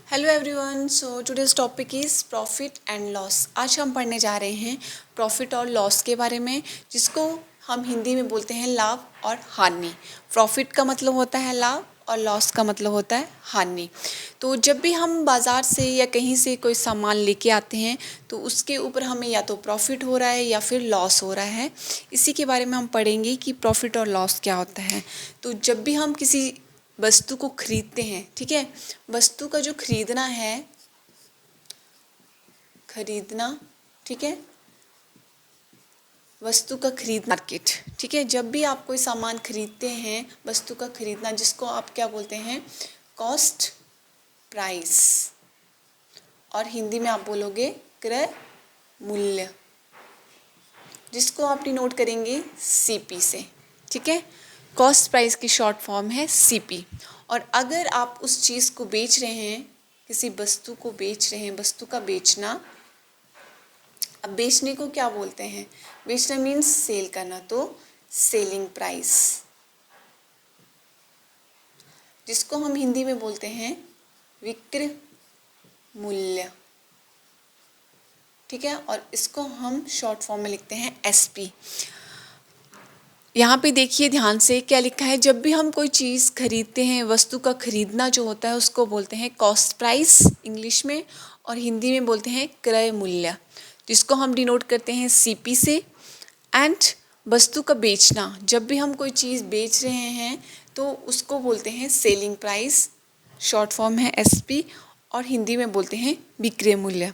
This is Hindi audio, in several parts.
Hello everyone, so today's topic is profit and loss. आज हम पढ़ने जा रहे हैं प्रॉफिट और लॉस के बारे में, जिसको हम हिंदी में बोलते हैं लाभ और हानि। प्रॉफिट का मतलब होता है लाभ और लॉस का मतलब होता है हानि। तो जब भी हम बाज़ार से या कहीं से कोई सामान लेके आते हैं तो उसके ऊपर हमें या तो प्रॉफिट हो रहा है या फिर लॉस हो रहा है। इसी के बारे में हम पढ़ेंगे कि प्रॉफिट और लॉस क्या होता है। तो जब भी हम किसी वस्तु को खरीदते हैं, ठीक है, वस्तु का जो खरीदना है, ठीक है, वस्तु का खरीद मार्केट, ठीक है, जब भी आप कोई सामान खरीदते हैं, वस्तु का खरीदना, जिसको आप क्या बोलते हैं, कॉस्ट प्राइस, और हिंदी में आप बोलोगे क्रय मूल्य, जिसको आप डिनोट करेंगे सीपी से, ठीक है। कॉस्ट प्राइस की शॉर्ट फॉर्म है सीपी। और अगर आप उस चीज़ को बेच रहे हैं, किसी वस्तु को बेच रहे हैं, वस्तु का बेचना, अब बेचने को क्या बोलते हैं, बेचना मीन्स सेल करना, तो सेलिंग प्राइस, जिसको हम हिंदी में बोलते हैं विक्रय मूल्य, ठीक है। और इसको हम शॉर्ट फॉर्म में लिखते हैं एसपी। यहाँ पे देखिए ध्यान से क्या लिखा है, जब भी हम कोई चीज़ खरीदते हैं, वस्तु का खरीदना जो होता है उसको बोलते हैं कॉस्ट प्राइस इंग्लिश में, और हिंदी में बोलते हैं क्रय मूल्य, जिसको हम डिनोट करते हैं सीपी से। एंड वस्तु का बेचना, जब भी हम कोई चीज़ बेच रहे हैं तो उसको बोलते हैं सेलिंग प्राइस, शॉर्ट फॉर्म है एसपी, और हिंदी में बोलते हैं विक्रय मूल्य।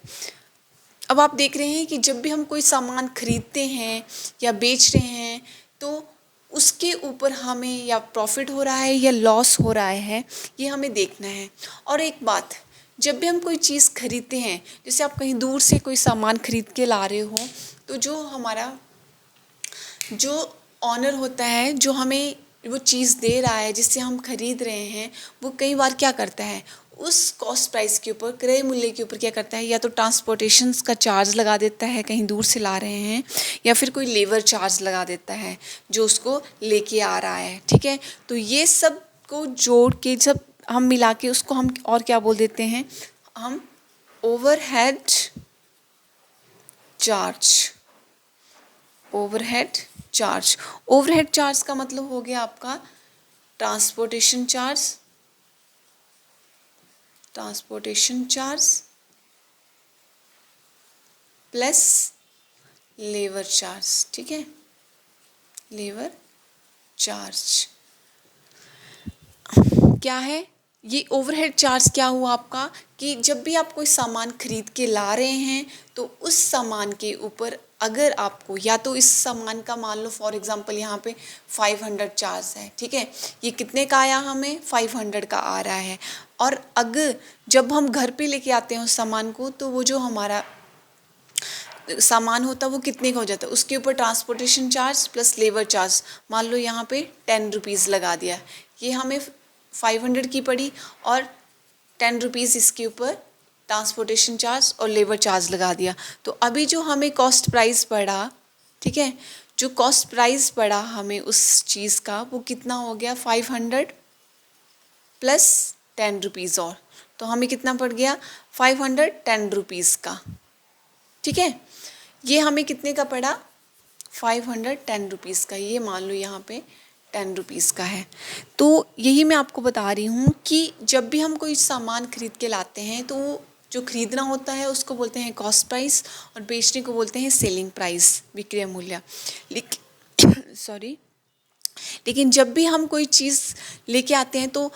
अब आप देख रहे हैं कि जब भी हम कोई सामान खरीदते हैं या बेच रहे हैं तो उसके ऊपर हमें या प्रॉफिट हो रहा है या लॉस हो रहा है, ये हमें देखना है। और एक बात, जब भी हम कोई चीज़ खरीदते हैं, जैसे आप कहीं दूर से कोई सामान खरीद के ला रहे हो, तो जो हमारा जो ऑनर होता है, जो हमें वो चीज़ दे रहा है, जिससे हम खरीद रहे हैं, वो कई बार क्या करता है, उस कॉस्ट प्राइस के ऊपर, क्रय मूल्य के ऊपर क्या करता है, या तो ट्रांसपोर्टेशन का चार्ज लगा देता है, कहीं दूर से ला रहे हैं, या फिर कोई लेबर चार्ज लगा देता है जो उसको लेके आ रहा है, ठीक है। तो ये सब को जोड़ के जब हम मिला के उसको हम और क्या बोल देते हैं, हम overhead charge, overhead charge. Overhead charge का मतलब हो गया आपका transportation charge, transportation charge plus labour charge, ठीक है, लेबर चार्ज। क्या है ये ओवरहेड चार्ज? क्या हुआ आपका कि जब भी आप कोई सामान खरीद के ला रहे हैं तो उस सामान के ऊपर अगर आपको, या तो इस सामान का मान लो फॉर एग्जांपल यहाँ पे 500 चार्ज है, ठीक है, ये कितने का आया, हमें 500 का आ रहा है। और अगर जब हम घर पे लेके आते हैं उस सामान को, तो वो जो हमारा सामान होता है वो कितने का हो जाता है, उसके ऊपर transportation charge plus labour charge, मान लो यहाँ पे 10 रुपीज़ लगा दिया, ये हमें 500 की पड़ी, और 10 रुपीज़ इसके ऊपर ट्रांसपोर्टेशन चार्ज और लेबर चार्ज लगा दिया। तो अभी जो हमें कॉस्ट प्राइस पड़ा, ठीक है, जो कॉस्ट प्राइस पड़ा हमें उस चीज़ का, वो कितना हो गया, 500 प्लस 10 रुपीज़, और तो हमें कितना पड़ गया, 510 रुपीज़ का, ठीक है। ये हमें कितने का पड़ा, 510 रुपीज़ का, ये मान लो यहाँ पे 10 रुपीज़ का है। तो यही मैं आपको बता रही हूँ कि जब भी हम कोई सामान खरीद के लाते हैं तो जो खरीदना होता है उसको बोलते हैं कॉस्ट प्राइस, और बेचने को बोलते हैं सेलिंग प्राइस, विक्रय मूल्य। लेकिन जब भी हम कोई चीज़ लेके आते हैं तो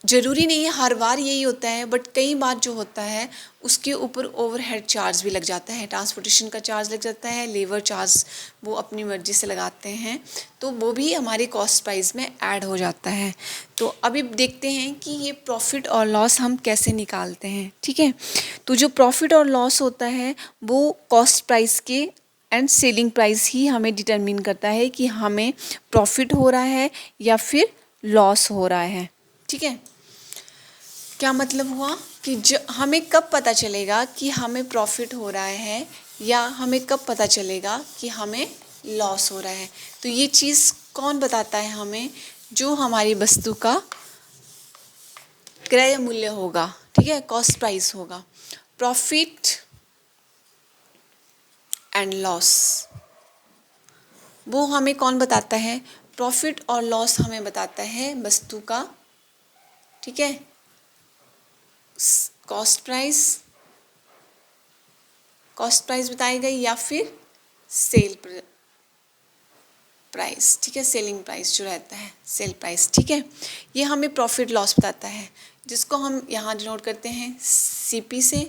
ज़रूरी नहीं है हर बार यही होता है, बट कई बार जो होता है उसके ऊपर ओवरहेड चार्ज भी लग जाता है, ट्रांसपोर्टेशन का चार्ज लग जाता है, लेबर चार्ज वो अपनी मर्ज़ी से लगाते हैं, तो वो भी हमारी कॉस्ट प्राइस में ऐड हो जाता है। तो अभी देखते हैं कि ये प्रॉफिट और लॉस हम कैसे निकालते हैं, ठीक है। तो जो प्रॉफिट और लॉस होता है वो कॉस्ट प्राइस के एंड सेलिंग प्राइस ही हमें डिटरमिन करता है कि हमें प्रॉफिट हो रहा है या फिर लॉस हो रहा है, ठीक है। क्या मतलब हुआ कि हमें कब पता चलेगा कि हमें प्रॉफिट हो रहा है या हमें कब पता चलेगा कि हमें लॉस हो रहा है, तो ये चीज़ कौन बताता है हमें, जो हमारी वस्तु का क्रय मूल्य होगा, ठीक है। ठीक है, कॉस्ट प्राइस होगा। प्रॉफिट एंड लॉस वो हमें कौन बताता है? प्रॉफिट और लॉस हमें बताता है वस्तु का, ठीक है, कॉस्ट प्राइस बताई गई या फिर सेल प्राइस, ठीक है, सेलिंग प्राइस जो रहता है, सेल प्राइस, ठीक है। ये हमें प्रॉफिट लॉस बताता है, जिसको हम यहाँ डिनोट करते हैं सीपी से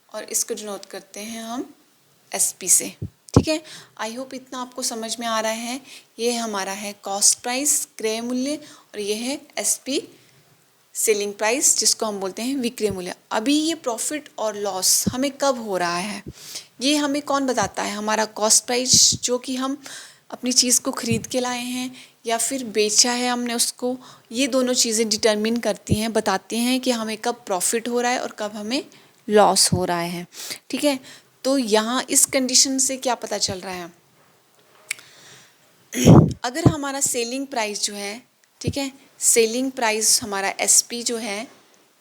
और इसको डिनोट करते हैं हम एसपी से, ठीक है। आई होप इतना आपको समझ में आ रहा है। ये हमारा है कॉस्ट प्राइस, क्रय मूल्य, और ये है एसपी, सेलिंग प्राइस, जिसको हम बोलते हैं विक्रय मूल्य। अभी ये प्रॉफिट और लॉस हमें कब हो रहा है, ये हमें कौन बताता है? हमारा कॉस्ट प्राइस, जो कि हम अपनी चीज़ को खरीद के लाए हैं या फिर बेचा है हमने उसको, ये दोनों चीज़ें डिटरमिन करती हैं, बताती हैं कि हमें कब प्रॉफिट हो रहा है और कब हमें लॉस हो रहा है, ठीक है। तो यहाँ इस कंडीशन से क्या पता चल रहा है? अगर हमारा सेलिंग प्राइस जो है, ठीक है, सेलिंग प्राइस हमारा एसपी जो है,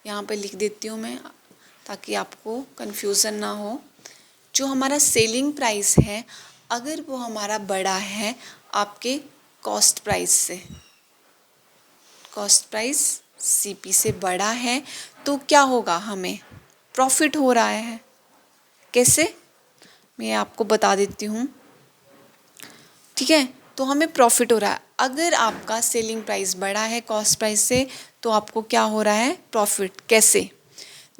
यहाँ पे लिख देती हूँ मैं ताकि आपको कन्फ्यूज़न ना हो। जो हमारा सेलिंग प्राइस है, अगर वो हमारा बड़ा है आपके कॉस्ट प्राइस से, कॉस्ट प्राइस सीपी से बड़ा है, तो क्या होगा? हमें प्रॉफिट हो रहा है। कैसे? मैं आपको बता देती हूँ, ठीक है। तो हमें प्रॉफिट हो रहा है। अगर आपका सेलिंग प्राइस बड़ा है कॉस्ट प्राइस से, तो आपको क्या हो रहा है? प्रॉफिट। कैसे?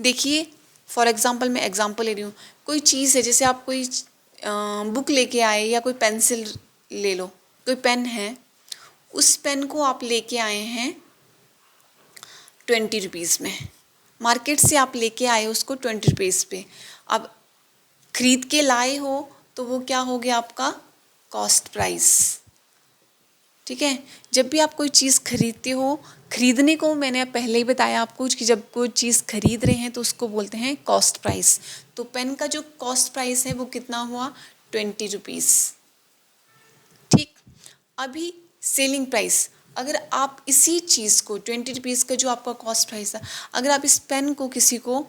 देखिए, फॉर एग्जांपल मैं एग्जांपल ले रही हूँ। कोई चीज़ है, जैसे आप कोई बुक लेके आए या कोई पेंसिल ले लो, कोई पेन है, उस पेन को आप लेके आए हैं 20 रुपीज़ में, मार्केट से आप लेके आए उसको 20 रुपीज़ पे। अब खरीद के लाए हो तो वो क्या हो गया? आपका कॉस्ट प्राइस, ठीक है। जब भी आप कोई चीज़ खरीदते हो, खरीदने को मैंने पहले ही बताया आपको कि जब कोई चीज़ खरीद रहे हैं तो उसको बोलते हैं कॉस्ट प्राइस। तो पेन का जो कॉस्ट प्राइस है वो कितना हुआ? 20 रुपीज़, ठीक। अभी सेलिंग प्राइस, अगर आप इसी चीज़ को 20 रुपीज़ का जो आपका कॉस्ट प्राइस था, अगर आप इस पेन को किसी को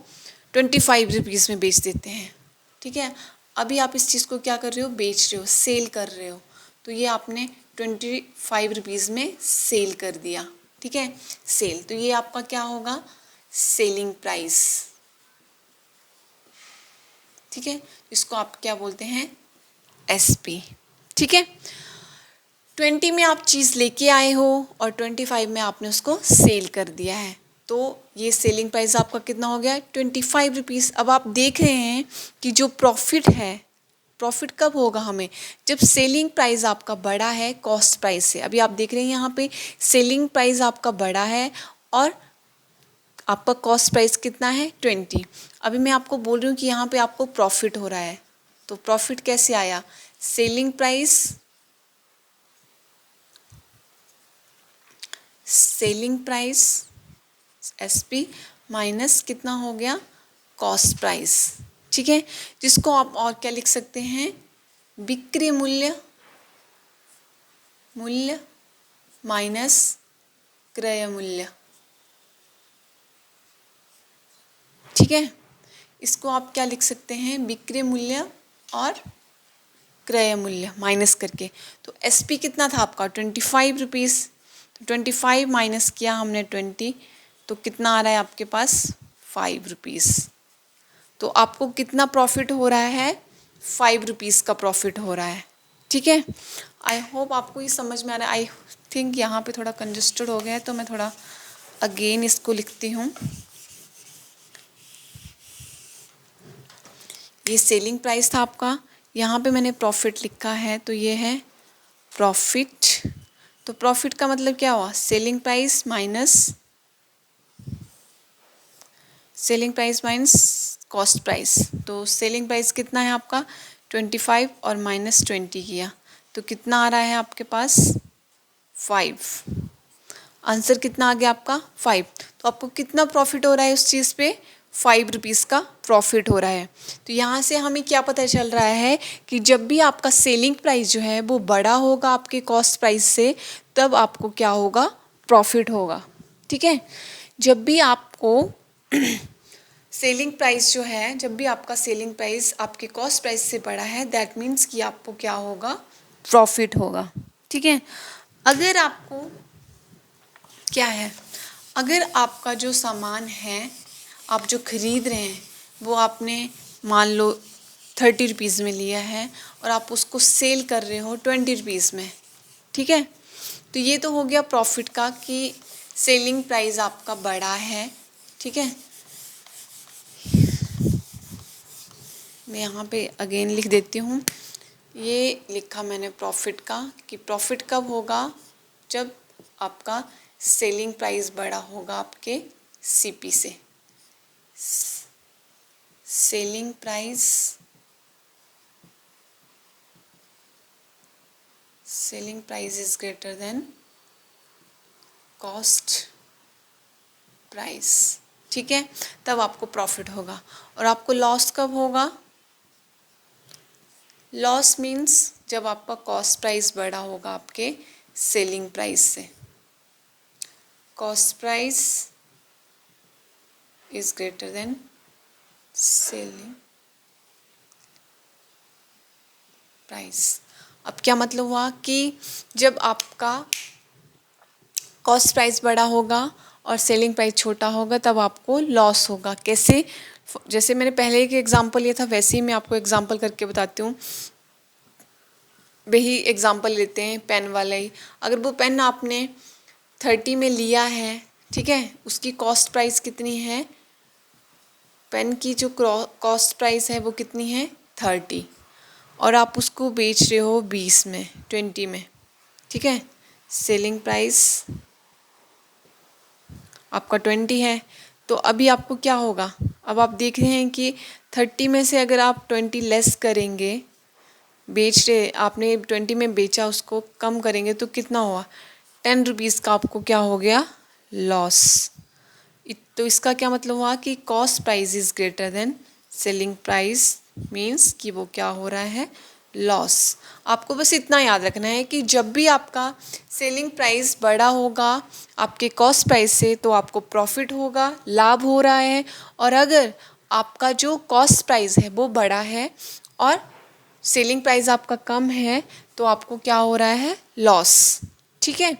25 रुपीज़ में बेच देते हैं, ठीक है, अभी आप इस चीज़ को क्या कर रहे हो? बेच रहे हो, सेल कर रहे हो। तो ये आपने 25 रुपीज़ में सेल कर दिया, ठीक है, सेल। तो ये आपका क्या होगा? सेलिंग प्राइस, ठीक है। इसको आप क्या बोलते हैं? एसपी, ठीक है। 20 में आप चीज़ लेके आए हो और 25 में आपने उसको सेल कर दिया है, तो ये सेलिंग प्राइस आपका कितना हो गया? 25 रुपीज़। अब आप देख रहे हैं कि जो प्रॉफिट है, प्रॉफिट कब होगा हमें? जब सेलिंग प्राइस आपका बड़ा है कॉस्ट प्राइस से। अभी आप देख रहे हैं यहाँ पे सेलिंग प्राइस आपका बड़ा है और आपका कॉस्ट प्राइस कितना है? 20। अभी मैं आपको बोल रही हूँ कि यहाँ पे आपको प्रॉफिट हो रहा है, तो प्रॉफिट कैसे आया? सेलिंग प्राइस एसपी माइनस कितना हो गया? कॉस्ट प्राइस, ठीक है। जिसको आप और क्या लिख सकते हैं? विक्रय मूल्य माइनस क्रय मूल्य, ठीक है। इसको आप क्या लिख सकते हैं? विक्रय मूल्य और क्रय मूल्य माइनस करके। तो एसपी कितना था आपका? 25 रुपीज़। तो 25 माइनस किया हमने 20, तो कितना आ रहा है आपके पास? 5 रुपीज़। तो आपको कितना प्रॉफिट हो रहा है? 5 रुपीज़ का प्रॉफिट हो रहा है, ठीक है। आई होप आपको ये समझ में आ रहा है। आई थिंक यहाँ पे थोड़ा कंजस्टेड हो गया है, तो मैं थोड़ा अगेन इसको लिखती हूँ। ये सेलिंग प्राइस था आपका, यहाँ पे मैंने प्रॉफिट लिखा है, तो ये है प्रॉफिट। तो प्रॉफिट का मतलब क्या हुआ? Selling price minus cost price. तो सेलिंग प्राइस कितना है आपका? 25 और माइनस 20 किया, तो कितना आ रहा है आपके पास? 5। आंसर कितना आ गया आपका? 5। तो आपको कितना प्रॉफिट हो रहा है उस चीज़ पे? 5 रुपीज़ का प्रॉफिट हो रहा है। तो यहाँ से हमें क्या पता चल रहा है कि जब भी आपका सेलिंग प्राइस जो है वो बड़ा होगा आपके कॉस्ट प्राइस से, तब आपको क्या होगा? प्रॉफिट होगा, ठीक है। जब भी आपको सेलिंग प्राइस जो है, जब भी आपका सेलिंग प्राइस आपके कॉस्ट प्राइस से बड़ा है, दैट मीन्स कि आपको क्या होगा, प्रॉफिट होगा। ठीक है। अगर आपको क्या है, अगर आपका जो सामान है, आप जो खरीद रहे हैं, वो आपने मान लो 30 रुपीज़ में लिया है और आप उसको सेल कर रहे हो 20 रुपीज़ में। ठीक है। तो ये तो हो गया प्रॉफिट का कि सेलिंग प्राइस आपका बड़ा है। ठीक है। मैं यहाँ पे अगेन लिख देती हूँ, ये लिखा मैंने प्रॉफिट का, कि प्रॉफिट कब होगा, जब आपका सेलिंग प्राइस बड़ा होगा आपके सीपी से। Selling price, selling price is greater than cost price. ठीक है। तब आपको प्रॉफिट होगा। और आपको लॉस कब होगा, लॉस मीन्स जब आपका कॉस्ट प्राइस बड़ा होगा आपके सेलिंग प्राइस से। Cost price is greater than selling price. अब क्या मतलब हुआ कि जब आपका कॉस्ट प्राइस बड़ा होगा और सेलिंग प्राइस छोटा होगा, तब आपको लॉस होगा। कैसे, जैसे मैंने पहले एक एग्जांपल लिया था, वैसे ही मैं आपको एग्जांपल करके बताती हूँ। वही एग्जांपल लेते हैं पेन वाला ही। अगर वो पेन आपने 30 में लिया है, ठीक है, उसकी कॉस्ट प्राइस कितनी है, पेन की जो कॉस्ट प्राइस है वो कितनी है, 30, और आप उसको बेच रहे हो 20 में, 20 में। ठीक है। सेलिंग प्राइस आपका 20 है। तो अभी आपको क्या होगा, अब आप देख रहे हैं कि 30 में से अगर आप 20 लेस करेंगे, बेच रहे आपने 20 में बेचा, उसको कम करेंगे तो कितना हुआ, 10 रुपीज़ का आपको क्या हो गया, लॉस। तो इसका क्या मतलब हुआ कि cost price is greater than selling price, means कि वो क्या हो रहा है, लॉस। आपको बस इतना याद रखना है कि जब भी आपका सेलिंग प्राइस बड़ा होगा आपके कॉस्ट प्राइस से, तो आपको प्रॉफिट होगा, लाभ हो रहा है। और अगर आपका जो कॉस्ट प्राइस है वो बड़ा है और सेलिंग प्राइस आपका कम है, तो आपको क्या हो रहा है, लॉस। ठीक है।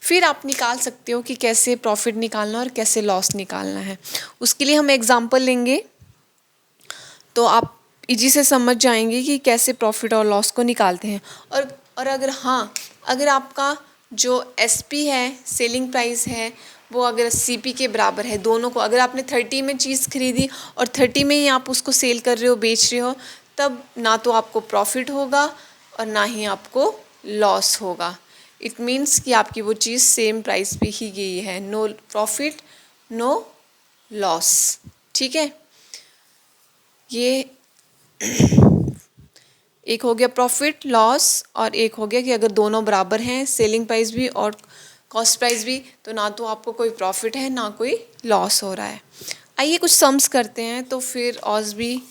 फिर आप निकाल सकते हो कि कैसे प्रॉफिट निकालना और कैसे लॉस निकालना है। उसके लिए हम एग्जांपल लेंगे, तो आप इजी से समझ जाएंगे कि कैसे प्रॉफिट और लॉस को निकालते हैं। और अगर हाँ, अगर आपका जो एसपी है, सेलिंग प्राइस है, वो अगर सीपी के बराबर है, दोनों को, अगर आपने 30 में चीज़ खरीदी और 30 में ही आप उसको सेल कर रहे हो, बेच रहे हो, तब ना तो आपको प्रॉफिट होगा और ना ही आपको लॉस होगा। इट मीन्स कि आपकी वो चीज़ सेम प्राइस पे ही गई है, नो प्रॉफिट नो लॉस। ठीक है। ये एक हो गया प्रॉफिट लॉस, और एक हो गया कि अगर दोनों बराबर हैं, सेलिंग प्राइस भी और कॉस्ट प्राइस भी, तो ना तो आपको कोई प्रॉफिट है ना कोई लॉस हो रहा है। आइए कुछ सम्स करते हैं, तो फिर और भी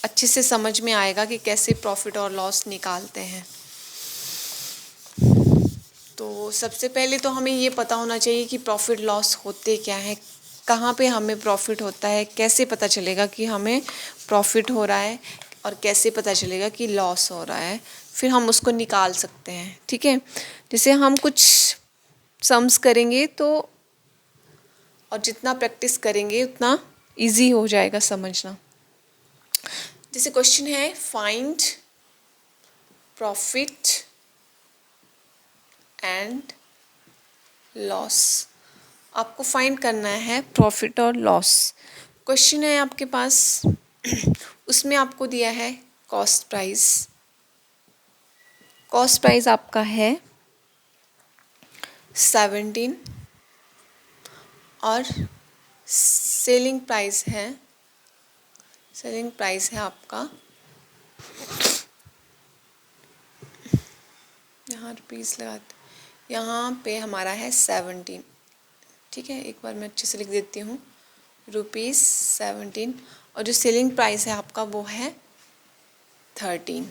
अच्छे से समझ में आएगा कि कैसे प्रॉफिट और लॉस निकालते हैं। तो सबसे पहले तो हमें ये पता होना चाहिए कि प्रॉफिट लॉस होते क्या है, कहाँ पे हमें प्रॉफिट होता है, कैसे पता चलेगा कि हमें प्रॉफिट हो रहा है, और कैसे पता चलेगा कि लॉस हो रहा है, फिर हम उसको निकाल सकते हैं। ठीक है। जैसे हम कुछ सम्स करेंगे, तो और जितना प्रैक्टिस करेंगे उतना इजी हो जाएगा समझना। जैसे क्वेश्चन है, फाइंड प्रॉफिट एंड लॉस। आपको फाइंड करना है प्रॉफिट और लॉस। क्वेश्चन है आपके पास, उसमें आपको दिया है कॉस्ट प्राइस। कॉस्ट प्राइस आपका है 17 और सेलिंग प्राइस है, सेलिंग प्राइस है आपका, यहाँ रुपीज़ लगाते, यहाँ पे हमारा है 17। ठीक है। एक बार मैं अच्छे से लिख देती हूँ, ₹17, और जो सेलिंग प्राइस है आपका वो है 13।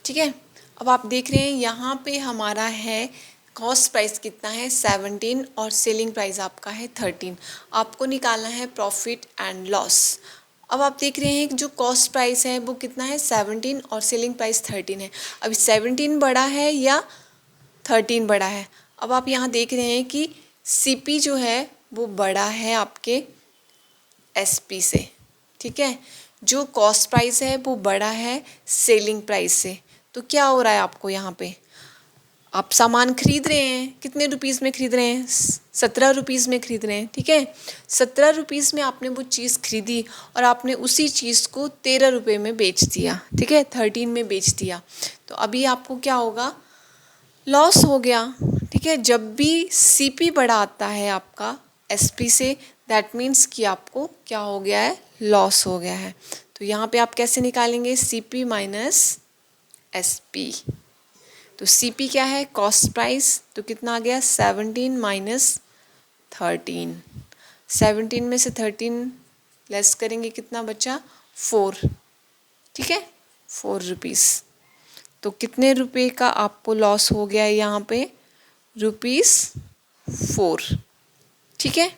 ठीक है। अब आप देख रहे हैं यहाँ पे हमारा है कॉस्ट प्राइस कितना है 17 और सेलिंग प्राइस आपका है 13। आपको निकालना है प्रॉफिट एंड लॉस। अब आप देख रहे हैं कि जो कॉस्ट प्राइस है वो कितना है 17 और सेलिंग प्राइस 13 है। अभी 17 बड़ा है या 13 बड़ा है? अब आप यहाँ देख रहे हैं कि सीपी जो है वो बड़ा है आपके एसपी से, ठीक है। जो कॉस्ट प्राइस है वो बड़ा है सेलिंग प्राइस से। तो क्या हो रहा है आपको यहाँ पे, आप सामान खरीद रहे हैं, कितने रुपीज़ में खरीद रहे हैं? 17 रुपीज़ में खरीद रहे हैं, ठीक है। 17 रुपीज़ में आपने वो चीज़ खरीदी और आपने उसी चीज़ को 13 रुपये में बेच दिया, ठीक है, 13 में बेच दिया। तो अभी आपको क्या होगा, लॉस हो गया, ठीक है। जब भी सीपी बड़ा आता है आपका एसपी से, दैट मीन्स कि आपको क्या हो गया है, लॉस हो गया है। तो यहाँ पे आप कैसे निकालेंगे, सीपी माइनस एसपी। तो सीपी क्या है, कॉस्ट प्राइस, तो कितना आ गया 17 माइनस 13। 17 में से 13 लेस करेंगे, कितना बचा 4, ठीक है, 4 रुपीज़। तो कितने रुपए का आपको लॉस हो गया है यहाँ पे, ₹4, ठीक है।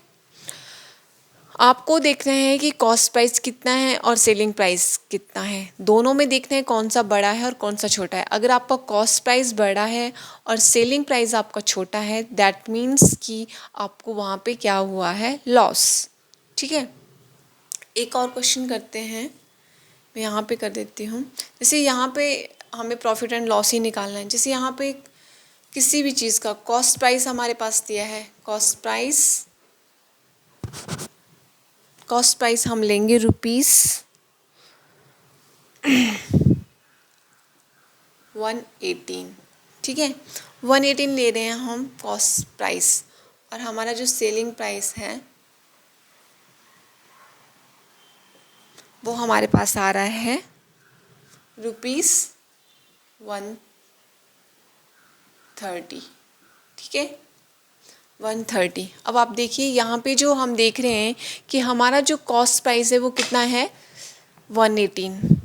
आपको देखना है कि कॉस्ट प्राइस कितना है और सेलिंग प्राइस कितना है, दोनों में देखना है कौन सा बड़ा है और कौन सा छोटा है। अगर आपका कॉस्ट प्राइस बड़ा है और सेलिंग प्राइस आपका छोटा है, दैट मीन्स कि आपको वहाँ पे क्या हुआ है, लॉस, ठीक है। एक और क्वेश्चन करते हैं, मैं यहाँ पे कर देती हूँ। जैसे यहाँ पे हमें प्रॉफिट एंड लॉस ही निकालना है। जैसे यहाँ पे किसी भी चीज़ का कॉस्ट प्राइस हमारे पास दिया है, कॉस्ट प्राइस हम लेंगे ₹118, ठीक है। 118 ले रहे हैं हम कॉस्ट प्राइस, और हमारा जो सेलिंग प्राइस है वो हमारे पास आ रहा है ₹130, ठीक है, 130। अब आप देखिए यहाँ पे जो हम देख रहे हैं कि हमारा जो कॉस्ट प्राइस है वो कितना है 118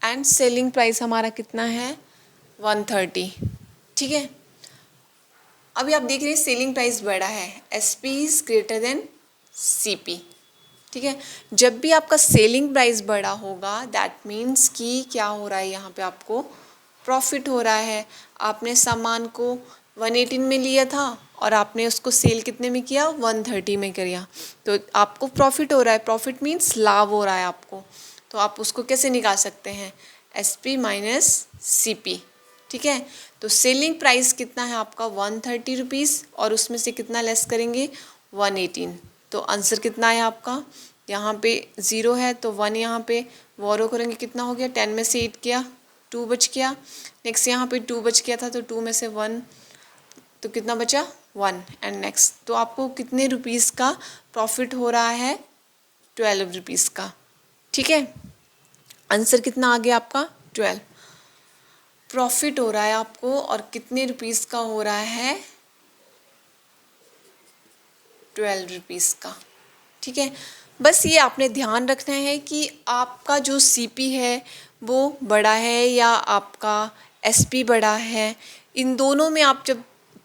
एंड सेलिंग प्राइस हमारा कितना है 130, ठीक है। अभी आप देख रहे हैं सेलिंग प्राइस बड़ा है, SP is greater than CP, ठीक है। जब भी आपका सेलिंग प्राइस बड़ा होगा, दैट मीन्स कि क्या हो रहा है, यहाँ पे आपको प्रॉफिट हो रहा है। आपने सामान को 118 में लिया था और आपने उसको सेल कितने में किया, 130 में किया, तो आपको प्रॉफिट हो रहा है। प्रॉफिट मीन्स लाभ हो रहा है आपको। तो आप उसको कैसे निकाल सकते हैं, एसपी माइनस सीपी, ठीक है। तो सेलिंग प्राइस कितना है आपका 130 रुपीज़, और उसमें से कितना लेस करेंगे 118। तो आंसर कितना है आपका, यहाँ पे 0 है तो 1 यहाँ पे वॉरो करेंगे, कितना हो गया, 10 में से 8 किया 2 बच गया। नेक्स्ट यहाँ पे 2 बच गया था तो 2 में से 1, तो कितना बचा 1, एंड नेक्स्ट। तो आपको कितने रुपीज़ का प्रॉफिट हो रहा है, 12 रुपीज़ का, ठीक है। आंसर कितना आ गया आपका 12 प्रॉफिट हो रहा है आपको, और कितने रुपीज़ का हो रहा है 12 रुपीज़ का, ठीक है। बस ये आपने ध्यान रखना है कि आपका जो सीपी है वो बड़ा है या आपका एसपी बड़ा है। इन दोनों में आप जब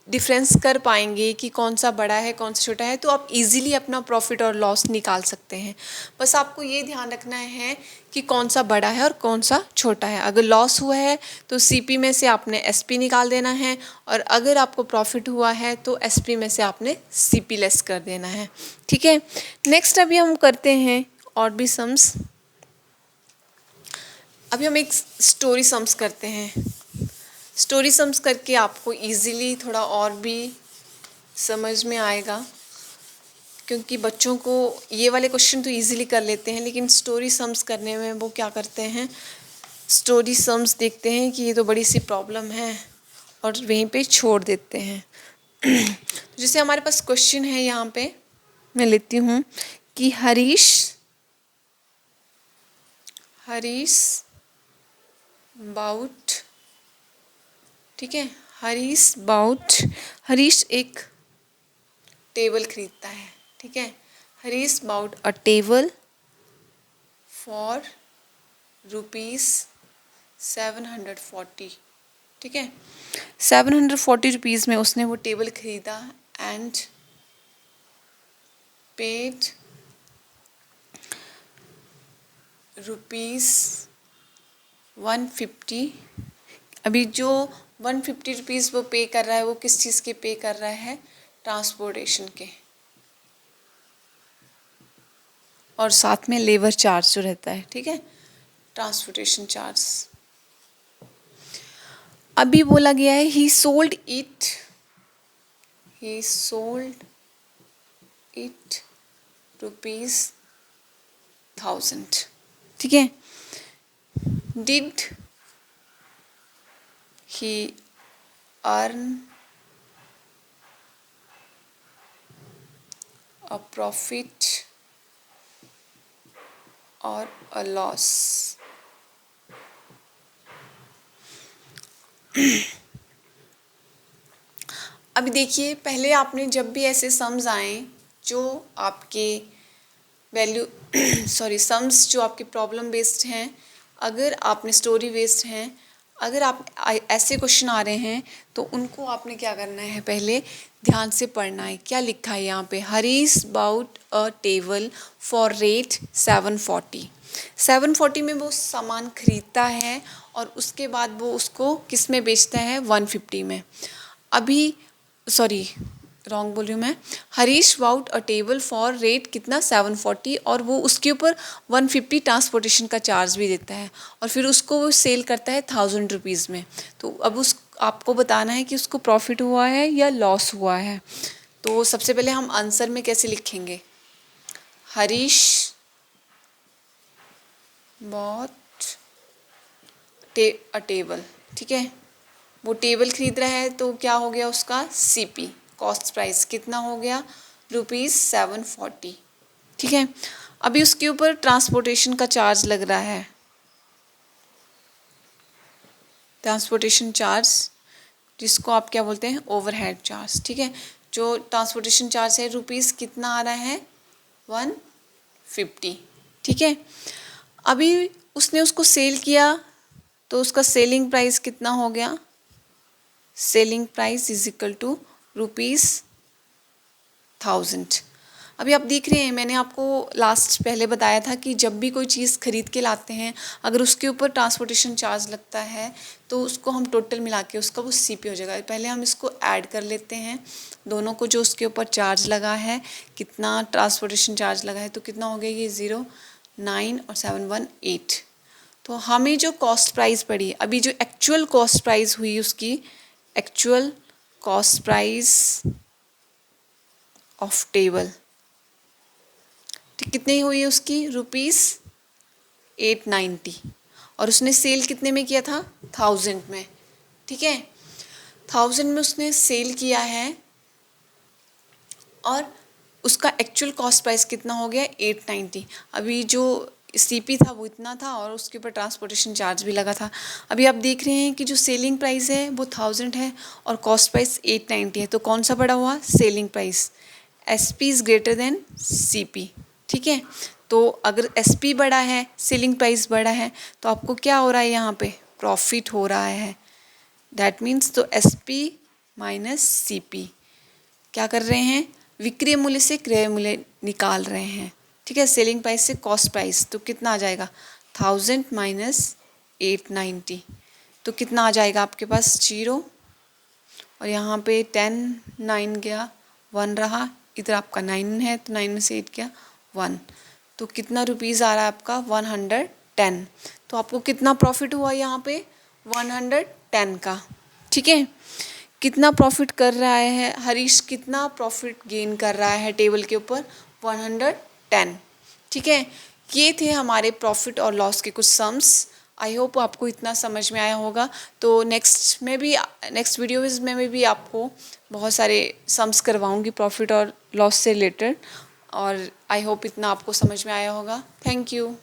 डिफरेंस कर पाएंगे कि कौन सा बड़ा है कौन सा छोटा है, तो आप इजीली अपना प्रॉफिट और लॉस निकाल सकते हैं। बस आपको ये ध्यान रखना है कि कौन सा बड़ा है और कौन सा छोटा है। अगर लॉस हुआ है तो सीपी में से आपने एसपी निकाल देना है, और अगर आपको प्रॉफिट हुआ है तो एसपी में से आपने सीपी लेस कर देना है, ठीक है। नेक्स्ट अभी हम करते हैं और भी सम्स। अभी हम एक स्टोरी सम्स करते हैं। स्टोरी सम्स करके आपको इजीली थोड़ा और भी समझ में आएगा, क्योंकि बच्चों को ये वाले क्वेश्चन तो इजीली कर लेते हैं, लेकिन स्टोरी सम्स करने में वो क्या करते हैं, स्टोरी सम्स देखते हैं कि ये तो बड़ी सी प्रॉब्लम है और वहीं पे छोड़ देते हैं। तो जैसे हमारे पास क्वेश्चन है यहाँ पे, मैं लेती हूँ कि हरीश बाउट, ठीक है, हरीश एक टेबल खरीदता है, ठीक है। Harish bought a table for ₹740, ठीक है। ₹740 में उसने वो टेबल खरीदा एंड पेड ₹150। अभी जो ₹150 वो पे कर रहा है वो किस चीज़ के पे कर रहा है? ट्रांसपोर्टेशन के, और साथ में लेबर चार्ज जो रहता है, ठीक है, ट्रांसपोर्टेशन चार्ज। अभी बोला गया है ही सोल्ड इट ₹1000, ठीक है। Did he earn a profit और अ लॉस? अभी देखिए, पहले आपने जब भी ऐसे सम्स आए जो आपके वैल्यू सम्स जो आपके प्रॉब्लम बेस्ड हैं, अगर आपने स्टोरी बेस्ड हैं, अगर आप ऐसे क्वेश्चन आ रहे हैं तो उनको आपने क्या करना है? पहले ध्यान से पढ़ना है। क्या लिखा है यहाँ पे? Harish bought a table for rate 740 में वो सामान खरीदता है और उसके बाद वो उसको किस में बेचता है? 150 में। अभी रॉन्ग बोल रही हूँ मैं। Harish bought a table for rate कितना? 740, और वो उसके ऊपर 150 ट्रांसपोर्टेशन का चार्ज भी देता है और फिर उसको वो सेल करता है ₹1000 में। तो अब आपको बताना है कि उसको प्रॉफिट हुआ है या लॉस हुआ है। तो सबसे पहले हम आंसर में कैसे लिखेंगे? हरीश बॉट अ टेबल, ठीक है, वो टेबल खरीद रहा है तो क्या हो गया उसका? CP, कॉस्ट प्राइस कितना हो गया? ₹740, ठीक है। अभी उसके ऊपर ट्रांसपोर्टेशन का चार्ज लग रहा है, ट्रांसपोर्टेशन चार्ज, जिसको आप क्या बोलते हैं? ओवरहेड चार्ज, ठीक है। जो ट्रांसपोर्टेशन चार्ज है रुपीस कितना आ रहा है? 150, ठीक है। अभी उसने उसको सेल किया तो उसका सेलिंग प्राइस कितना हो गया? Selling price is equal to ₹1000। अभी आप देख रहे हैं, मैंने आपको लास्ट पहले बताया था कि जब भी कोई चीज़ खरीद के लाते हैं, अगर उसके ऊपर ट्रांसपोर्टेशन चार्ज लगता है तो उसको हम टोटल मिला के उसका वो CP हो जाएगा। पहले हम इसको ऐड कर लेते हैं दोनों को, जो उसके ऊपर चार्ज लगा है, कितना ट्रांसपोर्टेशन चार्ज लगा है, तो कितना हो गया ये? 09 और 718। तो हमें जो कॉस्ट प्राइस पड़ी, अभी जो एक्चुअल कॉस्ट प्राइस हुई उसकी, actual cost price of table कितनी हुई है उसकी? ₹890, और उसने सेल कितने में किया था? 1000 में, ठीक है। 1000 में उसने सेल किया है और उसका एक्चुअल कॉस्ट प्राइस कितना हो गया? 890। अभी जो CP था वो इतना था और उसके ऊपर ट्रांसपोर्टेशन चार्ज भी लगा था। अभी आप देख रहे हैं कि जो सेलिंग प्राइस है वो 1000 है और कॉस्ट प्राइस 890 है, तो कौन सा बड़ा हुआ? Selling price. SP is greater than CP, ठीक है। तो अगर SP बड़ा है, सेलिंग प्राइस बड़ा है, तो आपको क्या हो रहा है यहाँ पे? प्रॉफिट हो रहा है। दैट मीन्स तो SP माइनस CP क्या कर रहे हैं? विक्रय मूल्य से क्रय मूल्य निकाल रहे हैं, ठीक है। सेलिंग प्राइस से कॉस्ट प्राइस, तो कितना आ जाएगा? 1000 माइनस 890, तो कितना आ जाएगा आपके पास? 0, और यहाँ पे 10 9 गया 1 रहा, इधर आपका 9 है तो 9 में से 8 गया 1, तो कितना रुपीज़ आ रहा है आपका? 110। तो आपको कितना प्रॉफिट हुआ यहाँ पे? 110 का, ठीक है। कितना प्रॉफिट कर रहा है हरीश? कितना प्रॉफिट गेन कर रहा है टेबल के ऊपर? 110, ठीक है। ये थे हमारे प्रॉफिट और लॉस के कुछ सम्स। आई होप आपको इतना समझ में आया होगा। तो नेक्स्ट वीडियोज़ में भी आपको बहुत सारे सम्स करवाऊंगी प्रॉफिट और लॉस से रिलेटेड, और आई होप इतना आपको समझ में आया होगा। Thank you.